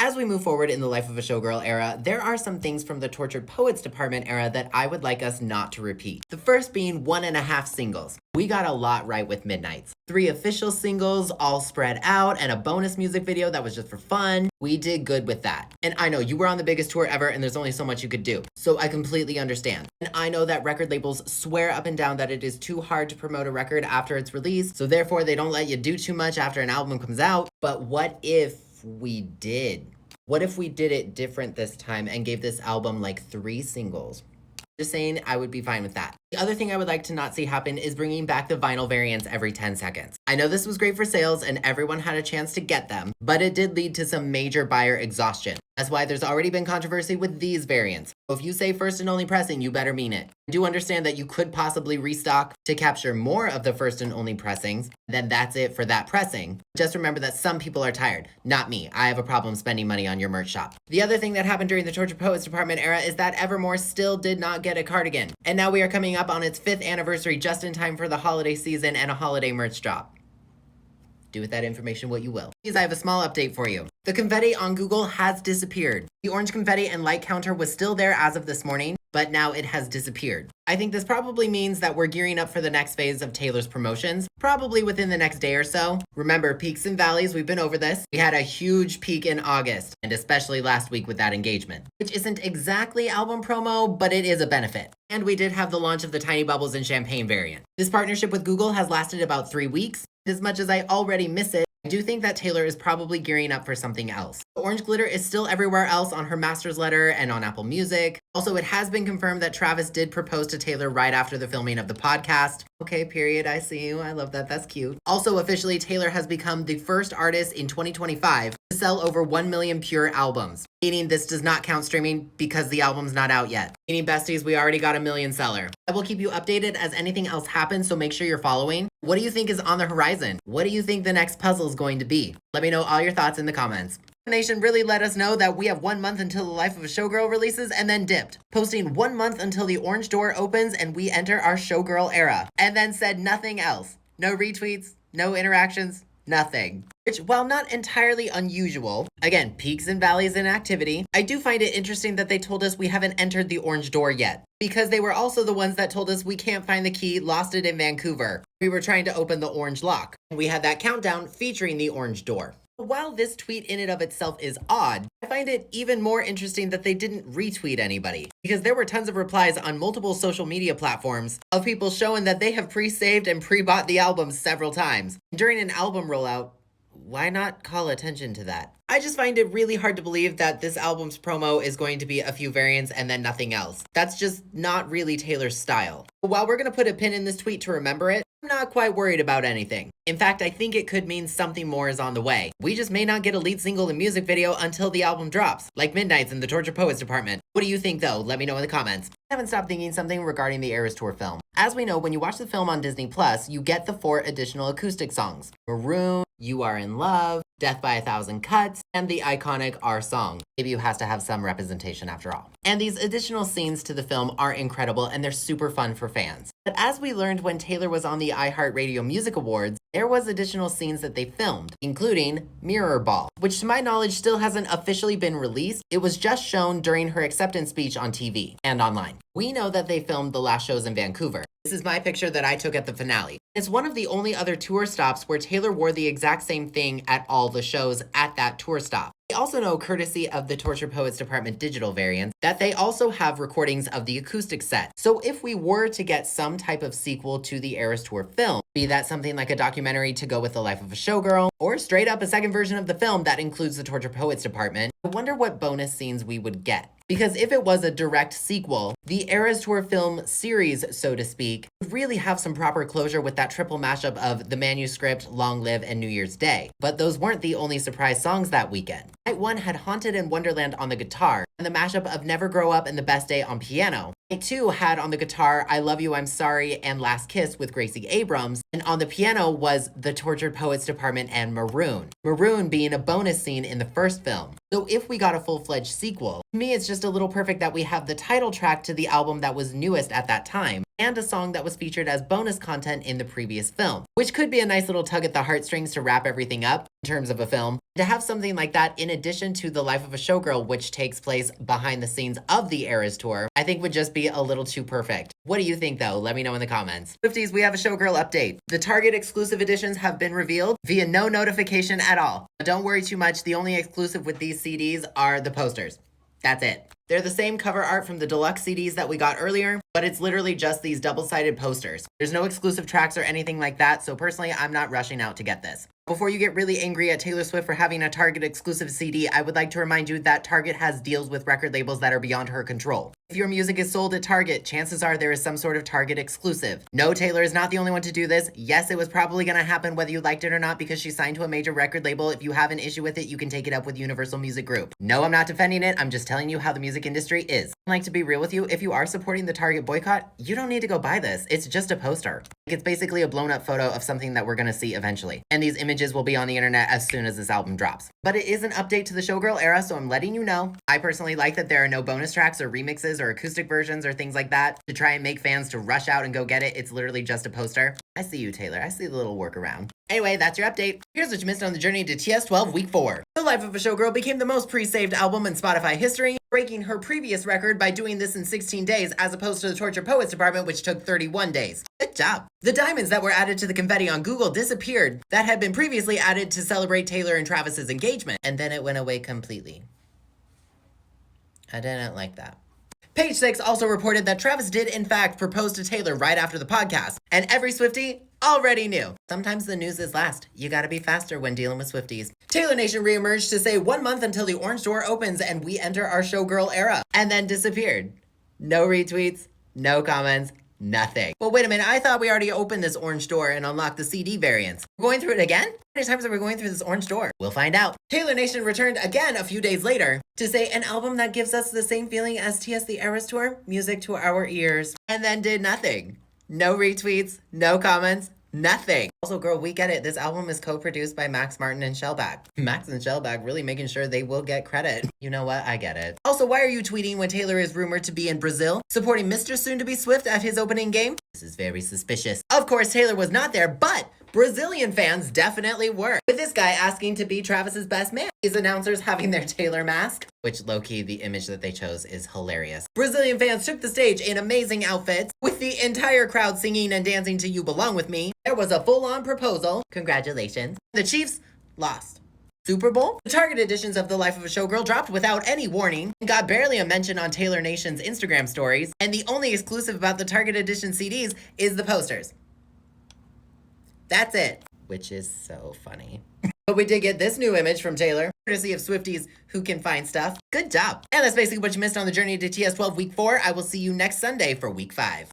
As we move forward in the Life of a Showgirl era, there are some things from the Tortured Poets Department era that I would like us not to repeat. The first being 1.5 singles. We got a lot right with Midnights. 3 official singles all spread out and a bonus music video that was just for fun. We did good with that. And I know you were on the biggest tour ever and there's only so much you could do. So I completely understand. And I know that record labels swear up and down that it is too hard to promote a record after it's released. So therefore they don't let you do too much after an album comes out. But what if we did? What if we did it different this time and gave this album like 3 singles? Just saying, I would be fine with that. The other thing I would like to not see happen is bringing back the vinyl variants every 10 seconds. I know this was great for sales and everyone had a chance to get them, but it did lead to some major buyer exhaustion. That's why there's already been controversy with these variants. So if you say first and only pressing, you better mean it. I do understand that you could possibly restock to capture more of the first and only pressings, then that's it for that pressing. Just remember that some people are tired. Not me. I have a problem spending money on your merch shop. The other thing that happened during the Tortured Poets Department era is that Evermore still did not get a cardigan. And now we are coming up on its 5th anniversary just in time for the holiday season and a holiday merch drop. Do with that information what you will. Please, I have a small update for you. The confetti on Google has disappeared. The orange confetti and light counter was still there as of this morning, but now it has disappeared. I think this probably means that we're gearing up for the next phase of Taylor's promotions, probably within the next day or so. Remember, peaks and valleys, we've been over this. We had a huge peak in August, and especially last week with that engagement, which isn't exactly album promo, but it is a benefit. And we did have the launch of the Tiny Bubbles and Champagne variant. This partnership with Google has lasted about 3 weeks. As much as I already miss it, I do think that Taylor is probably gearing up for something else. The orange glitter is still everywhere else on her master's letter and on Apple Music. Also, it has been confirmed that Travis did propose to Taylor right after the filming of the podcast. Okay, period, I see you. I love that. That's cute. Also, officially, Taylor has become the first artist in 2025 to sell over 1 million pure albums. Meaning this does not count streaming because the album's not out yet. Meaning, besties, we already got a 1 million seller. I will keep you updated as anything else happens, so make sure you're following. What do you think is on the horizon? What do you think the next puzzle is going to be? Let me know all your thoughts in the comments. Nation really let us know that we have 1 month until the Life of a Showgirl releases and then dipped, posting 1 month until the orange door opens and we enter our Showgirl era, and then said nothing else. No retweets, no interactions, nothing. Which, while not entirely unusual, again, peaks and valleys in activity, I do find it interesting that they told us we haven't entered the orange door yet, because they were also the ones that told us we can't find the key, lost it in Vancouver. We were trying to open the orange lock. We had that countdown featuring the orange door. While this tweet in and of itself is odd, I find it even more interesting that they didn't retweet anybody, because there were tons of replies on multiple social media platforms of people showing that they have pre-saved and pre-bought the album several times. During an album rollout, why not call attention to that? I just find it really hard to believe that this album's promo is going to be a few variants and then nothing else. That's just not really Taylor's style. While we're going to put a pin in this tweet to remember it, I'm not quite worried about anything. In fact, I think it could mean something more is on the way. We just may not get a lead single and music video until the album drops, like Midnights in the Tortured Poets Department. What do you think though? Let me know in the comments. I haven't stopped thinking something regarding the Eras Tour film. As we know, when you watch the film on Disney+, you get the 4 additional acoustic songs. Maroon, You Are in Love, Death by a Thousand Cuts, and the iconic Our Song. Debut has to have some representation after all. And these additional scenes to the film are incredible and they're super fun for fans. But as we learned when Taylor was on the iHeartRadio Music Awards, there was additional scenes that they filmed, including Mirror Ball, which to my knowledge still hasn't officially been released. It was just shown during her acceptance speech on TV and online. We know that they filmed the last shows in Vancouver. This is my picture that I took at the finale. It's one of the only other tour stops where Taylor wore the exact same thing at all the shows at that tour stop. We also know, courtesy of the Tortured Poets Department digital variant, that they also have recordings of the acoustic set. So if we were to get some type of sequel to the Eras Tour film, be that something like a documentary to go with the life of a showgirl, or straight up a second version of the film that includes the Tortured Poets Department, I wonder what bonus scenes we would get. Because if it was a direct sequel, the Eras Tour film series, so to speak, would really have some proper closure with that triple mashup of The Manuscript, Long Live, and New Year's Day. But those weren't the only surprise songs that weekend. Night 1 had Haunted and Wonderland on the guitar, and the mashup of Never Grow Up and The Best Day on piano. Night 2 had on the guitar I Love You, I'm Sorry, and Last Kiss with Gracie Abrams, and on the piano was the Tortured Poets Department and Maroon. Maroon being a bonus scene in the first film. So if we got a full-fledged sequel, to me it's just a little perfect that we have the title track to the album that was newest at that time, and a song that was featured as bonus content in the previous film, which could be a nice little tug at the heartstrings to wrap everything up in terms of a film. To have something like that in addition to The Life of a Showgirl, which takes place behind the scenes of the Eras tour, I think would just be a little too perfect. What do you think though? Let me know in the comments. Swifties, we have a Showgirl update. The Target exclusive editions have been revealed via no notification at all. Don't worry too much, the only exclusive with these CDs are the posters. That's it. They're the same cover art from the deluxe CDs that we got earlier, but it's literally just these double-sided posters. There's no exclusive tracks or anything like that, so personally, I'm not rushing out to get this. Before you get really angry at Taylor Swift for having a Target exclusive CD, I would like to remind you that Target has deals with record labels that are beyond her control. If your music is sold at Target, chances are there is some sort of Target exclusive. No, Taylor is not the only one to do this. Yes, it was probably going to happen whether you liked it or not because she signed to a major record label. If you have an issue with it, you can take it up with Universal Music Group. No, I'm not defending it. I'm just telling you how the music industry is. I'd like to be real with you. If you are supporting the Target boycott, you don't need to go buy this. It's just a poster. It's basically a blown up photo of something that we're going to see eventually. And these images will be on the internet as soon as this album drops. But it is an update to the Showgirl era, so I'm letting you know. I personally like that there are no bonus tracks or remixes or acoustic versions or things like that to try and make fans to rush out and go get it. It's literally just a poster. I see you, Taylor. I see the little workaround. Anyway, that's your update. Here's what you missed on the journey to TS12 Week 4. The Life of a Showgirl became the most pre-saved album in Spotify history, breaking her previous record by doing this in 16 days as opposed to the Tortured Poets department, which took 31 days. Good job. The diamonds that were added to the confetti on Google disappeared that had been previously added to celebrate Taylor and Travis's engagement, and then it went away completely. I didn't like that. Page 6 also reported that Travis did in fact propose to Taylor right after the podcast, and every Swiftie already knew. Sometimes the news is last. You gotta be faster when dealing with Swifties. Taylor Nation reemerged to say 1 month until the orange door opens and we enter our Showgirl era, and then disappeared. No retweets, no comments, nothing. Well, wait a minute, I thought we already opened this orange door and unlocked the CD variants. We're going through it again? How many times are we going through this orange door? We'll find out. Taylor Nation returned again a few days later to say an album that gives us the same feeling as TS the Eras Tour, music to our ears, and then did nothing. No retweets, no comments, nothing. Also, girl, we get it. This album is co-produced by Max Martin and Shellback. Max and Shellback really making sure they will get credit. You know what? I get it. Also, why are you tweeting when Taylor is rumored to be in Brazil, supporting Mr. Soon-to-be Swift at his opening game? This is very suspicious. Of course, Taylor was not there, but Brazilian fans definitely were, with this guy asking to be Travis's best man. These announcers having their Taylor mask, which low-key, the image that they chose is hilarious. Brazilian fans took the stage in amazing outfits, with the entire crowd singing and dancing to You Belong With Me. There was a full-on proposal. Congratulations. The Chiefs lost. Super Bowl? The Target editions of The Life of a Showgirl dropped without any warning and got barely a mention on Taylor Nation's Instagram stories, and the only exclusive about the Target edition CDs is the posters. That's it, which is so funny. But we did get this new image from Taylor, courtesy of Swifties who can find stuff. Good job. And that's basically what you missed on the journey to TS12 Week 4. I will see you next Sunday for Week 5.